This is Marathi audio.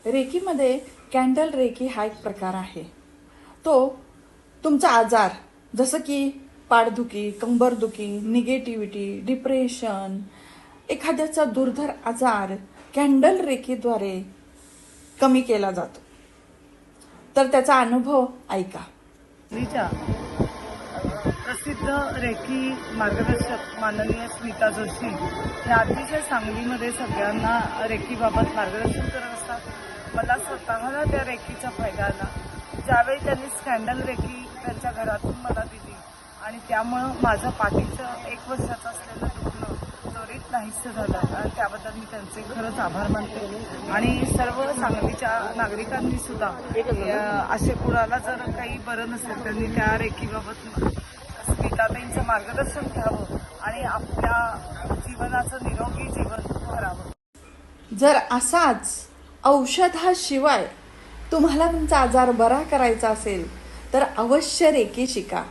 रेकीमध्ये कॅन्डल रेकी हा एक प्रकार आहे. तो तुमचा आजार जसं की पाठदुखी, कंबरदुखी, निगेटिव्हिटी, डिप्रेशन, एखाद्याचा दुर्धर आजार कॅन्डल रेकीद्वारे कमी केला जातो. तर त्याचा अनुभव ऐका. लीच्या प्रसिद्ध रेकी मार्गदर्शक माननीय स्मिता जोशी ह्या अतिशय सांगलीमध्ये सगळ्यांना रेकीबाबत मार्गदर्शन करत असतात. मला स्वतःला त्या रेकीचा फायदा आला ज्यावेळी त्यांनी स्कॅन्डल रेकी त्यांच्या घरातून मला दिली आणि त्यामुळं माझं पाठीचं 1 वर्षाचं असलेलं दुखणं त्वरित नाहीसं झालं आणि त्याबद्दल मी त्यांचे खरंच आभार मानते. आणि सर्व सांगलीच्या नागरिकांनी सुद्धा असे कुणाला जर काही बरं नसेल त्यांनी त्या रेकीबाबत स्मिताताईंचं मार्गदर्शन घ्यावं आणि आपल्या जीवनाचं निरोगी जीवन करावं. जर असाच औषधाशिवाय तुम्हाला तुमचा आजार बरा करायचा असेल तर अवश्य रेकी शिका.